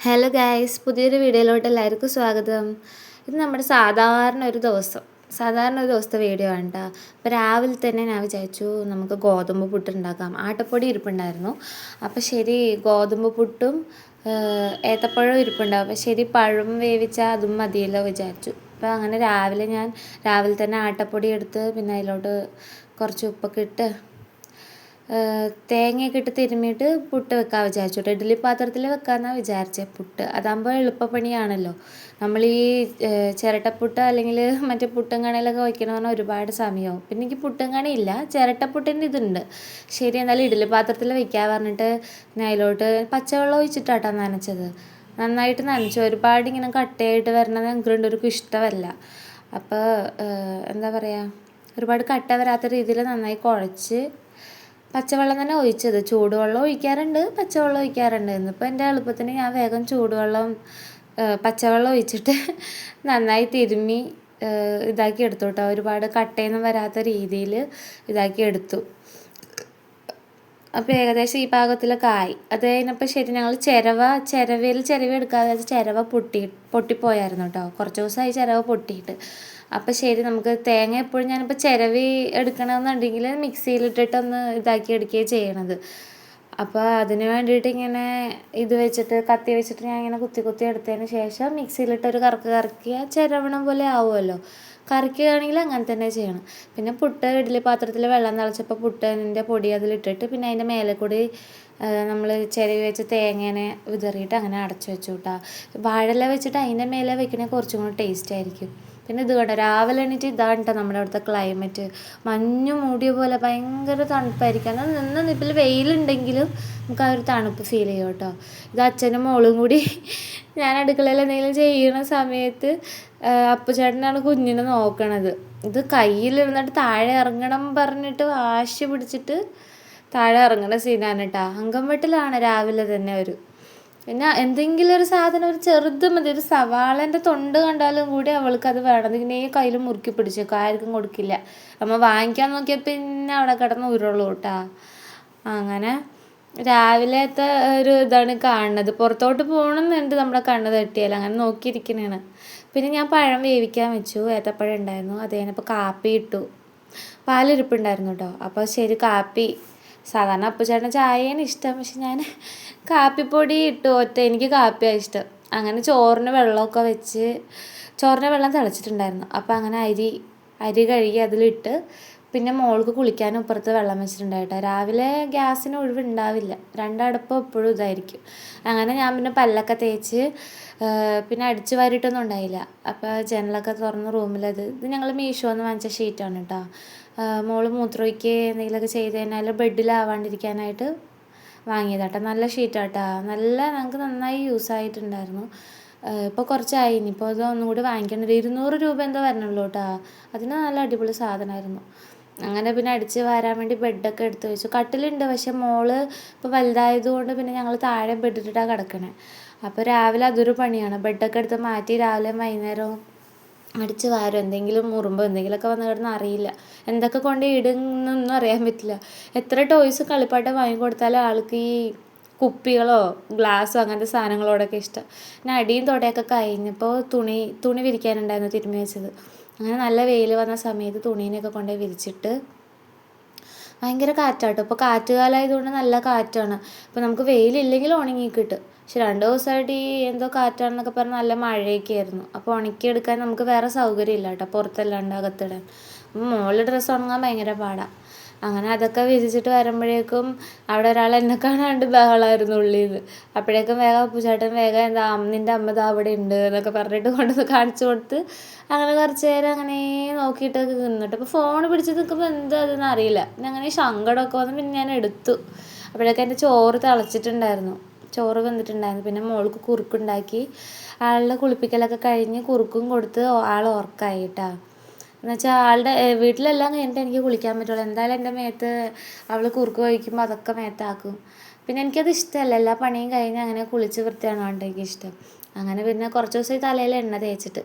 Hello guys, പുതിയൊരു വീഡിയോയിലോട്ട് എല്ലാവർക്കും സ്വാഗതം. ഇത് നമ്മുടെ സാധാരണ ഒരു ദിവസത്തെ വീഡിയോ ആണ് കേട്ടോ. അപ്പോൾ രാവിലെ തന്നെ ഞാൻ വിചാരിച്ചു നമുക്ക് ഗോതമ്പ് പുട്ട് ഉണ്ടാക്കാം. ആട്ടപ്പൊടി ഇരിപ്പുണ്ടായിരുന്നു. അപ്പോൾ ശരി, ഗോതമ്പ് പുട്ടും ഏത്തപ്പഴവും ഇരിപ്പുണ്ടാവും. അപ്പോൾ ശരി, പഴം വേവിച്ചാൽ അതും മതിയല്ലോ വിചാരിച്ചു. അപ്പോൾ അങ്ങനെ രാവിലെ തന്നെ ആട്ടപ്പൊടി എടുത്ത് പിന്നെ അതിലോട്ട് കുറച്ച് ഉപ്പൊക്കെ ഇട്ട് തേങ്ങയൊക്കെ ഇട്ട് തിരുമ്മിയിട്ട് പുട്ട് വെക്കാൻ വിചാരിച്ചു. ഇഡ്ഡലി പാത്രത്തിൽ വെക്കാമെന്നാണ് വിചാരിച്ചത്. പുട്ട് അതാകുമ്പോൾ എളുപ്പപ്പണിയാണല്ലോ. നമ്മൾ ഈ ചിരട്ടപ്പുട്ട് അല്ലെങ്കിൽ മറ്റേ പുട്ടും കണയിലൊക്കെ വയ്ക്കണമെന്ന് പറഞ്ഞാൽ ഒരുപാട് സമയമാവും. പിന്നെ എനിക്ക് പുട്ടും കണിയില്ല, ചിരട്ടപ്പുട്ടിൻ്റെ ഇതുണ്ട്. ശരി, എന്നാലും ഇഡ്ഡലി പാത്രത്തിൽ വയ്ക്കാൻ പറഞ്ഞിട്ട് ഞാൻ അതിലോട്ട് പച്ചവെള്ളം ഒഴിച്ചിട്ടാട്ടോ നനച്ചത്. നന്നായിട്ട് നനച്ചു. ഒരുപാട് ഇങ്ങനെ കട്ടയായിട്ട് വരണത് എനിക്ക് രണ്ടുപേർക്കും ഇഷ്ടമല്ല. അപ്പോൾ എന്താ പറയുക, ഒരുപാട് കട്ട വരാത്ത രീതിയിൽ നന്നായി കുഴച്ച് പച്ചവെള്ളം തന്നെ ഒഴിച്ചത്. ചൂടുവെള്ളം ഒഴിക്കാറുണ്ട്, പച്ചവെള്ളം ഒഴിക്കാറുണ്ട്. ഇന്നിപ്പോൾ എൻ്റെ എളുപ്പത്തിന് ഞാൻ വേഗം പച്ചവെള്ളം ഒഴിച്ചിട്ട് നന്നായി തിരുമ്മി ഇതാക്കി എടുത്തു കേട്ടോ. ഒരുപാട് കട്ടയൊന്നും വരാത്ത രീതിയിൽ ഇതാക്കി എടുത്തു. അപ്പോൾ ഏകദേശം ഈ പാകത്തിലൊക്കെ ആയി. അത് കഴിഞ്ഞപ്പോൾ ശരി, ഞങ്ങൾ ചിരവ എടുക്കാതെ ചിരവ പൊട്ടിപ്പോയായിരുന്നു കേട്ടോ. കുറച്ച് ദിവസമായി ചിരവ പൊട്ടിയിട്ട്. അപ്പോൾ ശരി, നമുക്ക് തേങ്ങ എപ്പോഴും ഞാനിപ്പോൾ ചിരവി എടുക്കണമെന്നുണ്ടെങ്കിൽ മിക്സിയിലിട്ടിട്ടൊന്ന് ഇതാക്കി എടുക്കുകയാണ് ചെയ്യണത്. അപ്പോൾ അതിന് വേണ്ടിയിട്ട് ഇങ്ങനെ കത്തി വെച്ചിട്ട് ഞാൻ ഇങ്ങനെ കുത്തി എടുത്തതിന് ശേഷം മിക്സിയിലിട്ടൊരു കറക്കിയാൽ ചിരവണം പോലെ ആവുമല്ലോ. കറിക്കുകയാണെങ്കിൽ അങ്ങനെ തന്നെ ചെയ്യണം. പിന്നെ ഇഡ്ഡലി പാത്രത്തിൽ വെള്ളം തിളച്ചപ്പോൾ പുട്ടിൻ്റെ പൊടി അതിലിട്ടിട്ട് പിന്നെ അതിൻ്റെ മേലെ കൂടി നമ്മൾ ചിരവി വെച്ച് തേങ്ങേനെ വിതറിയിട്ട് അങ്ങനെ അടച്ചു വെച്ചു കേട്ടോ. വാഴയില വെച്ചിട്ട് അതിൻ്റെ മേലെ വെക്കണേ കുറച്ചും കൂടി ടേസ്റ്റ് ആയിരിക്കും. പിന്നെ ഇത് കണ്ടോ, രാവിലെ എണീറ്റ് ഇതാണ് കേട്ടോ നമ്മുടെ അവിടുത്തെ ക്ലൈമറ്റ്. മഞ്ഞ് മൂടിയ പോലെ ഭയങ്കര തണുപ്പായിരിക്കും. എന്നാൽ നിപ്പിൽ വെയിലുണ്ടെങ്കിലും നമുക്ക് ആ ഒരു തണുപ്പ് ഫീൽ ചെയ്യും കേട്ടോ. ഇത് അച്ഛനും മോളും കൂടി ഞാൻ അടുക്കളയിൽ എന്തെങ്കിലും ചെയ്യുന്ന സമയത്ത് അപ്പുചേട്ടനാണ് കുഞ്ഞിനെ നോക്കണത്. ഇത് കയ്യിലിരുന്നിട്ട് താഴെ ഇറങ്ങണം പറഞ്ഞിട്ട് വാശി പിടിച്ചിട്ട് താഴെ ഇറങ്ങണ സീനാണ് കേട്ടോ. അങ്കംവെട്ടിലാണ് രാവിലെ തന്നെ പിന്നെ എന്തെങ്കിലും ഒരു സാധനം, ഒരു ചെറുത് മതി, ഒരു സവാളേൻ്റെ തൊണ്ട് കണ്ടാലും കൂടി അവൾക്കത് വേണം. ഇങ്ങനെ കയ്യിൽ മുറുക്കി പിടിച്ചേക്കും, ആർക്കും കൊടുക്കില്ല. നമ്മൾ വാങ്ങിക്കാൻ നോക്കിയാൽ പിന്നെ അവിടെ കിടന്ന് ഉരുളൂ കേട്ടോ. അങ്ങനെ രാവിലത്തെ ഒരു ഇതാണ് കാണുന്നത്. പുറത്തോട്ട് പോകണമെന്നുണ്ട് നമ്മുടെ കണ്ണ് തട്ടിയാൽ, അങ്ങനെ നോക്കിയിരിക്കണേണ്. പിന്നെ ഞാൻ പഴം വേവിക്കാൻ വെച്ചു, ഏത്തപ്പഴം ഉണ്ടായിരുന്നു. അത് കഴിഞ്ഞപ്പോൾ കാപ്പി ഇട്ടു. പാലിരിപ്പുണ്ടായിരുന്നു കേട്ടോ. അപ്പോൾ ശരി, സാധാരണ അപ്പുചേട്ടന് ചായയാണ് ഇഷ്ടം, പക്ഷെ ഞാൻ കാപ്പിപ്പൊടി ഇട്ടു. എനിക്ക് കാപ്പിയാണ് ഇഷ്ടം. അങ്ങനെ ചോറിന് വെള്ളം തിളച്ചിട്ടുണ്ടായിരുന്നു. അപ്പോൾ അങ്ങനെ അരി കഴുകി അതിലിട്ട് പിന്നെ മോൾക്ക് കുളിക്കാനും ഇപ്പുറത്ത് വെള്ളം വെച്ചിട്ടുണ്ടായിട്ടോ. രാവിലെ ഗ്യാസിന് ഒഴിവുണ്ടാവില്ല, രണ്ടടുപ്പം എപ്പോഴും ഇതായിരിക്കും. അങ്ങനെ ഞാൻ പിന്നെ പല്ലൊക്കെ തേച്ച് പിന്നെ അടിച്ചു വാരിയിട്ടൊന്നും ഉണ്ടായില്ല. അപ്പോൾ ജനലൊക്കെ തുറന്ന് ഇത് ഞങ്ങൾ മീഷോന്ന് വാങ്ങിച്ച ഷീറ്റാണ് കേട്ടോ. മോള് മൂത്രമൊഴിക്കുക എന്തെങ്കിലുമൊക്കെ ചെയ്ത് കഴിഞ്ഞാൽ ബെഡിലാവാണ്ടിരിക്കാനായിട്ട് വാങ്ങിയതാട്ടോ. നല്ല ഷീറ്റാട്ടോ, ഞങ്ങൾക്ക് നന്നായി യൂസ് ആയിട്ടുണ്ടായിരുന്നു. ഇപ്പോൾ കുറച്ചായി, ഇനിയിപ്പോൾ അത് ഒന്നും കൂടി വാങ്ങിക്കേണ്ടത്. 200 രൂപ എന്തോ വരണുള്ളൂ കേട്ടോ. അതിന് നല്ല അടിപൊളി സാധനമായിരുന്നു. അങ്ങനെ പിന്നെ അടിച്ച് വാരാൻ വേണ്ടി ബെഡൊക്കെ എടുത്ത് വെച്ചു. കട്ടിലുണ്ട്, പക്ഷെ മോള് ഇപ്പോൾ വലുതായതുകൊണ്ട് പിന്നെ ഞങ്ങൾ താഴെ ബെഡിട്ടിട്ടാണ് കിടക്കണേ. അപ്പോൾ രാവിലെ അതൊരു പണിയാണ്. ബെഡൊക്കെ എടുത്ത് മാറ്റി രാവിലെ വൈകുന്നേരവും അടിച്ച് വാരും. എന്തെങ്കിലും മുറുമ്പോ എന്തെങ്കിലുമൊക്കെ വന്ന് കിടന്ന് അറിയില്ല. എന്തൊക്കെ കൊണ്ട് ഇടുന്നൊന്നും അറിയാൻ പറ്റില്ല. എത്ര ടോയ്സ് കളിപ്പാട്ടം വാങ്ങിക്കൊടുത്താലും ആൾക്ക് ഈ കുപ്പികളോ ഗ്ലാസ്സോ അങ്ങനത്തെ സാധനങ്ങളോടൊക്കെ ഇഷ്ടം. പിന്നെ അടിയും തൊടയൊക്കെ കഴിഞ്ഞപ്പോൾ തുണി വിരിക്കാനുണ്ടായിരുന്നു, തിരുമ്മി വെച്ചത്. അങ്ങനെ നല്ല വെയിൽ വന്ന സമയത്ത് തുണീനെയൊക്കെ കൊണ്ടുപോയി വിരിച്ചിട്ട് ഭയങ്കര കാറ്റാട്ടോ. ഇപ്പോൾ കാറ്റുകാലമായതുകൊണ്ട് നല്ല കാറ്റാണ്. ഇപ്പോൾ നമുക്ക് വെയിലില്ലെങ്കിൽ ഉണങ്ങി കിട്ടും. പക്ഷെ 2 ദിവസമായിട്ട് ഈ എന്തോ കാറ്റാണെന്നൊക്കെ പറഞ്ഞ് നല്ല മഴയൊക്കെ ആയിരുന്നു. അപ്പോൾ ഉണക്കിയെടുക്കാൻ നമുക്ക് വേറെ സൗകര്യം ഇല്ല കേട്ടോ, പുറത്തല്ലാണ്ട് അകത്തിടാൻ. മോളുടെ ഡ്രസ്സ് ഉണങ്ങാൻ ഭയങ്കര പാടാണ്. അങ്ങനെ അതൊക്കെ വിരിച്ചിട്ട് വരുമ്പോഴേക്കും അവിടെ ഒരാൾ എന്നെ കാണാണ്ട് ബഹളമായിരുന്നു ഉള്ളിൽ നിന്ന്. അപ്പോഴേക്കും വേഗം അപ്പുചേട്ടൻ വേഗം നിൻ്റെ അമ്മ അവിടെ ഉണ്ട് എന്നൊക്കെ പറഞ്ഞിട്ട് കൊണ്ടുവന്ന് കാണിച്ചു കൊടുത്ത് അങ്ങനെ കുറച്ച് നേരം അങ്ങനെ നോക്കിയിട്ടൊക്കെ നിന്നിട്ട് ഇപ്പോൾ ഫോൺ പിടിച്ച് നിൽക്കുമ്പോൾ എന്താ അതെന്ന് അറിയില്ല. പിന്നെ അങ്ങനെ സങ്കടമൊക്കെ വന്ന് പിന്നെ ഞാൻ എടുത്തു. അപ്പോഴേക്കും എൻ്റെ ചോറ് വെന്തിട്ടുണ്ടായിരുന്നു. പിന്നെ മോൾക്ക് കുറുക്കുണ്ടാക്കി. ആളുടെ കുളിപ്പിക്കലൊക്കെ കഴിഞ്ഞ് കുറുക്കും കൊടുത്ത് ആൾ ഉറക്കമായി കേട്ടോ. എന്നുവെച്ചാൽ ആളുടെ വീട്ടിലെല്ലാം കഴിഞ്ഞിട്ട് എനിക്ക് കുളിക്കാൻ പറ്റുള്ളൂ. എന്തായാലും എൻ്റെ മേത്ത് അവൾ കുറുക്ക് കഴിക്കുമ്പോൾ അതൊക്കെ മേത്താക്കും. പിന്നെ എനിക്കത് ഇഷ്ടമല്ല, എല്ലാ പണിയും കഴിഞ്ഞ് അങ്ങനെ കുളിച്ച് വൃത്തിയാണോണ്ട് എനിക്കിഷ്ടം. അങ്ങനെ പിന്നെ കുറച്ച് ദിവസം തലയിൽ എണ്ണ തേച്ചിട്ട്.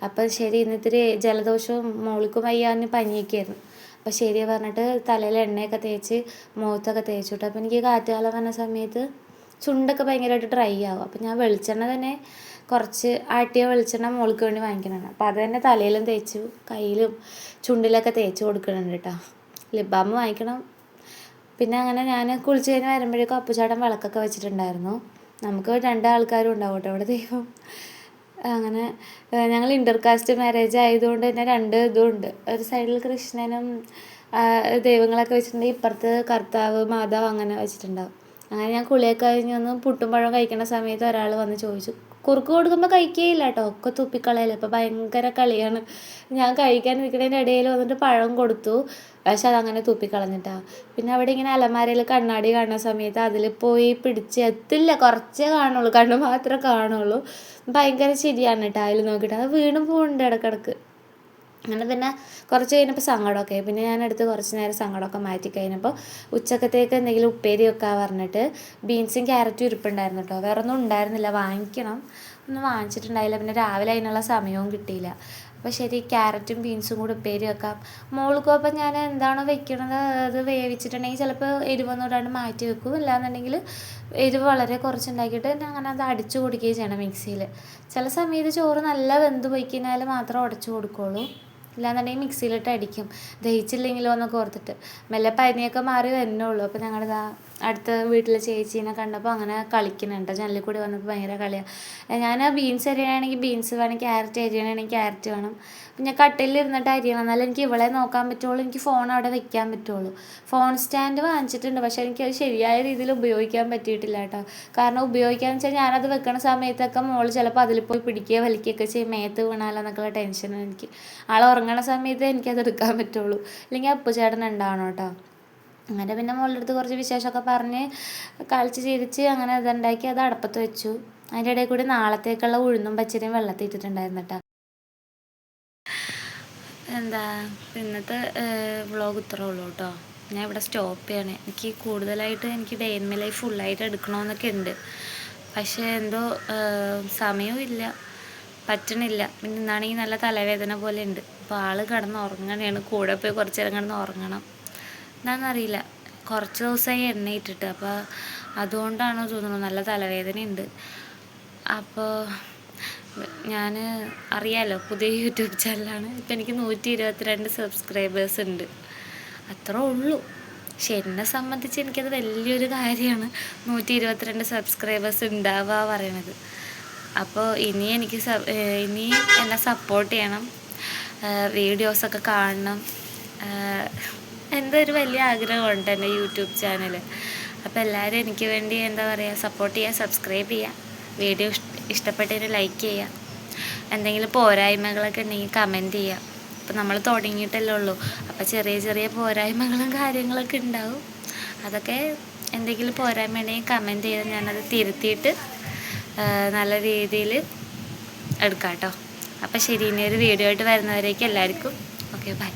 അപ്പം ശരി, ഇന്നിത്തിരി ജലദോഷവും മോൾക്കും വയ്യാന്ന് പനിയൊക്കെ ആയിരുന്നു. അപ്പോൾ ശരി പറഞ്ഞിട്ട് തലയിൽ എണ്ണയൊക്കെ തേച്ച് മുഖത്തൊക്കെ തേച്ചു വിട്ടു. അപ്പോൾ എനിക്ക് കാറ്റുകാലം വന്ന സമയത്ത് ചുണ്ടൊക്കെ ഭയങ്കരമായിട്ട് ഡ്രൈ ആവും. അപ്പോൾ ഞാൻ വെളിച്ചെണ്ണ തന്നെ കുറച്ച് ആട്ടിയ വെളിച്ചെണ്ണ മോൾക്ക് വേണ്ടി വാങ്ങിക്കണതാണ്. അപ്പോൾ അത് തന്നെ തലയിലും തേച്ചു, കയ്യിലും ചുണ്ടിലൊക്കെ തേച്ച് കൊടുക്കുന്നുണ്ട് കേട്ടോ. ലിപ് ബാം വാങ്ങിക്കണം. പിന്നെ അങ്ങനെ ഞാൻ കുളിച്ച് കഴിഞ്ഞ് വരുമ്പോഴേക്കും അപ്പുചേട്ടൻ വിളക്കൊക്കെ വെച്ചിട്ടുണ്ടായിരുന്നു. നമുക്ക് 2 ആൾക്കാരും ഉണ്ടാവും കേട്ടോ ഇവിടെ ദൈവം. അങ്ങനെ ഞങ്ങൾ ഇൻ്റർകാസ്റ്റ് മാരേജ് ആയതുകൊണ്ട് തന്നെ 2 ഇതും ഉണ്ട്. ഒരു സൈഡിൽ കൃഷ്ണനും ദൈവങ്ങളൊക്കെ വെച്ചിട്ടുണ്ടെങ്കിൽ ഇപ്പുറത്ത് കർത്താവ് മാതാവ് അങ്ങനെ വെച്ചിട്ടുണ്ടാവും. അങ്ങനെ ഞാൻ കുളിയൊക്കെ കഴിഞ്ഞ് വന്ന് പുട്ടും പഴവും കഴിക്കുന്ന സമയത്ത് ഒരാൾ വന്ന് ചോദിച്ചു. കുറുക്ക് കൊടുക്കുമ്പോൾ കഴിക്കുകയില്ല കേട്ടോ, ഒക്കെ തുപ്പിക്കളയല്ലേ. ഇപ്പോൾ ഭയങ്കര കളിയാണ്. ഞാൻ കഴിക്കാൻ നിൽക്കുന്നതിൻ്റെ ഇടയിൽ വന്നിട്ട് പഴം കൊടുത്തു, പക്ഷെ അതങ്ങനെ തുപ്പിക്കളഞ്ഞിട്ടാണ്. പിന്നെ അവിടെ ഇങ്ങനെ അലമാരയിൽ കണ്ണാടി കാണുന്ന സമയത്ത് അതിൽ പോയി പിടിച്ച് എത്തില്ല, കുറച്ചേ കാണുള്ളൂ, കണ്ണ് മാത്രമേ കാണുള്ളൂ. ഭയങ്കര ശരിയാണ് കേട്ടോ, അതിൽ നോക്കിയിട്ട് അത് വീണും പോകുന്നുണ്ട് ഇടക്കിടക്ക്. അങ്ങനെ പിന്നെ കുറച്ച് കഴിഞ്ഞപ്പോൾ സങ്കടമൊക്കെ ആയി. പിന്നെ ഞാനെടുത്ത് കുറച്ച് നേരം സങ്കടമൊക്കെ മാറ്റി കഴിഞ്ഞപ്പോൾ ഉച്ചക്കത്തേക്ക് എന്തെങ്കിലും ഉപ്പേരി വെക്കാൻ പറഞ്ഞിട്ട് ബീൻസും ക്യാരറ്റും ഇരിപ്പുണ്ടായിരുന്നു കേട്ടോ. വേറെ ഒന്നും ഉണ്ടായിരുന്നില്ല, വാങ്ങിക്കണം, ഒന്നും വാങ്ങിച്ചിട്ടുണ്ടായില്ല. പിന്നെ രാവിലെ അതിനുള്ള സമയവും കിട്ടിയില്ല. അപ്പോൾ ശരി, ക്യാരറ്റും ബീൻസും കൂടി ഉപ്പേരി വെക്കാം. മോൾക്കും അപ്പം ഞാൻ എന്താണോ വെക്കണത് അത് വേവിച്ചിട്ടുണ്ടെങ്കിൽ ചിലപ്പോൾ എരിവൊന്നും ഇടാണ്ട് മാറ്റി വെക്കും. ഇല്ലാന്നുണ്ടെങ്കിൽ എരിവ് വളരെ കുറച്ചുണ്ടാക്കിയിട്ട് ഞാൻ അങ്ങനെ അത് അടിച്ചു കൊടുക്കുകയും ചെയ്യണം മിക്സിയിൽ. ചില സമയത്ത് ചോറ് നല്ല വെന്ത് പോയി കഴിഞ്ഞാൽ മാത്രം ഉടച്ചു കൊടുക്കുകയുള്ളൂ, ഇല്ലാന്നുണ്ടെങ്കിൽ മിക്സിയിലിട്ട് അടിക്കും, ദഹിച്ചില്ലെങ്കിലോ എന്നൊക്കെ ഓർത്തിട്ട്. മെല്ലെ പനിയൊക്കെ മാറി വരുന്നുള്ളൂ. അപ്പോൾ ഞങ്ങളിതാ അടുത്ത വീട്ടിലെ ചേച്ചീനെ കണ്ടപ്പോൾ അങ്ങനെ കളിക്കുന്നുണ്ട്. ജനലിൽ കൂടി വന്നപ്പോൾ ഭയങ്കര കളിയാണ്. ഞാൻ ബീൻസ് അരിയണമെങ്കിൽ ബീൻസ് വേണം, ക്യാരറ്റ് അരിയണമെങ്കിൽ ക്യാരറ്റ് വേണം. അപ്പം ഞാൻ കട്ടിലിൽ ഇരുന്നിട്ട് അരിയണം, എന്നാലും എനിക്ക് ഇവളെ നോക്കാൻ പറ്റുള്ളൂ, എനിക്ക് ഫോൺ അവിടെ വെക്കാൻ പറ്റുള്ളൂ. ഫോൺ സ്റ്റാൻഡ് വാങ്ങിച്ചിട്ടുണ്ട്, പക്ഷേ എനിക്കത് ശരിയായ രീതിയിൽ ഉപയോഗിക്കാൻ പറ്റിയിട്ടില്ല കേട്ടോ. കാരണം ഉപയോഗിക്കാന്ന് വെച്ചാൽ ഞാനത് വെക്കണ സമയത്തൊക്കെ മോൾ ചിലപ്പോൾ അതിൽ പോയി പിടിക്കുകയോ വലിക്കുകയൊക്കെ ചെയ്യും, മേത്ത് വീണാലോ എന്നൊക്കെയുള്ള ടെൻഷൻ എനിക്ക്. ആൾ ഉറങ്ങണ സമയത്ത് എനിക്കത് എടുക്കാൻ പറ്റുള്ളൂ, അല്ലെങ്കിൽ അപ്പുചേട്ടൻ ഉണ്ടാവണം കേട്ടോ. അങ്ങനെ പിന്നെ മോളുടെ അടുത്ത് കുറച്ച് വിശേഷമൊക്കെ പറഞ്ഞ് കളിച്ച് ചിരിച്ച് അങ്ങനെ ഇതുണ്ടാക്കി അത് അടുപ്പത്ത് വെച്ചു. അതിൻ്റെ ഇടയിൽ കൂടി നാളത്തേക്കുള്ള ഉഴുന്നും പച്ചരിയും വെള്ളത്തിൽ ഇട്ടിട്ടുണ്ടായിരുന്നു കേട്ടോ. എന്താ ഇന്നത്തെ വ്ളോഗ് ഇത്രേ ഉള്ളൂ കേട്ടോ. ഞാൻ ഇവിടെ സ്റ്റോപ്പ് ചെയ്യണേ. എനിക്ക് കൂടുതലായിട്ട് എനിക്ക് ഡേ ഇൻ മൈ ലൈഫ് ഫുള്ളായിട്ട് എടുക്കണമെന്നൊക്കെ ഉണ്ട്, പക്ഷേ എന്തോ സമയവും ഇല്ല, പറ്റണില്ല. പിന്നെ ഇന്നാണെങ്കിൽ നല്ല തലവേദന പോലെ ഉണ്ട്. അപ്പോൾ ആൾ കിടന്ന് ഉറങ്ങണയാണ്, കൂടെ പോയി കുറച്ച് നേരം കിടന്ന് ഉറങ്ങണം. എന്താണെന്നറിയില്ല, കുറച്ച് ദിവസമായി എണ്ണ ഇട്ടിട്ട്, അപ്പോൾ അതുകൊണ്ടാണോ തോന്നുന്നു നല്ല തലവേദനയുണ്ട്. അപ്പോൾ ഞാൻ അറിയാമല്ലോ, പുതിയ യൂട്യൂബ് ചാനലാണ്. ഇപ്പം എനിക്ക് 122 സബ്സ്ക്രൈബേഴ്സ് ഉണ്ട്, അത്രേ ഉള്ളൂ. പക്ഷെ എന്നെ സംബന്ധിച്ച് എനിക്കത് വലിയൊരു കാര്യമാണ് 122 സബ്സ്ക്രൈബേഴ്സ് ഉണ്ടാവുക പറയണത്. അപ്പോൾ ഇനി എന്നെ സപ്പോർട്ട് ചെയ്യണം, വീഡിയോസൊക്കെ കാണണം. എന്തോ ഒരു വലിയ ആഗ്രഹമുണ്ട് എൻ്റെ യൂട്യൂബ് ചാനൽ. അപ്പോൾ എല്ലാവരും എനിക്ക് വേണ്ടി എന്താ പറയുക, സപ്പോർട്ട് ചെയ്യുക, സബ്സ്ക്രൈബ് ചെയ്യുക, വീഡിയോ ഇഷ്ടപ്പെട്ടതിന് ലൈക്ക് ചെയ്യുക, എന്തെങ്കിലും പോരായ്മകളൊക്കെ ഉണ്ടെങ്കിൽ കമൻറ്റ് ചെയ്യുക. അപ്പോൾ നമ്മൾ തുടങ്ങിയിട്ടല്ലേ ഉള്ളൂ, അപ്പോൾ ചെറിയ ചെറിയ പോരായ്മകളും കാര്യങ്ങളൊക്കെ ഉണ്ടാവും. അതൊക്കെ എന്തെങ്കിലും പോരായ്മ ഉണ്ടെങ്കിൽ കമൻറ്റ് ചെയ്ത് ഞാനത് തിരുത്തിയിട്ട് നല്ല രീതിയിൽ എടുക്കാം കേട്ടോ. അപ്പോൾ ശരി, ഇനി ഒരു വീഡിയോ ആയിട്ട് വരുന്നവരേക്കും എല്ലാവർക്കും ഓക്കെ, ബൈ.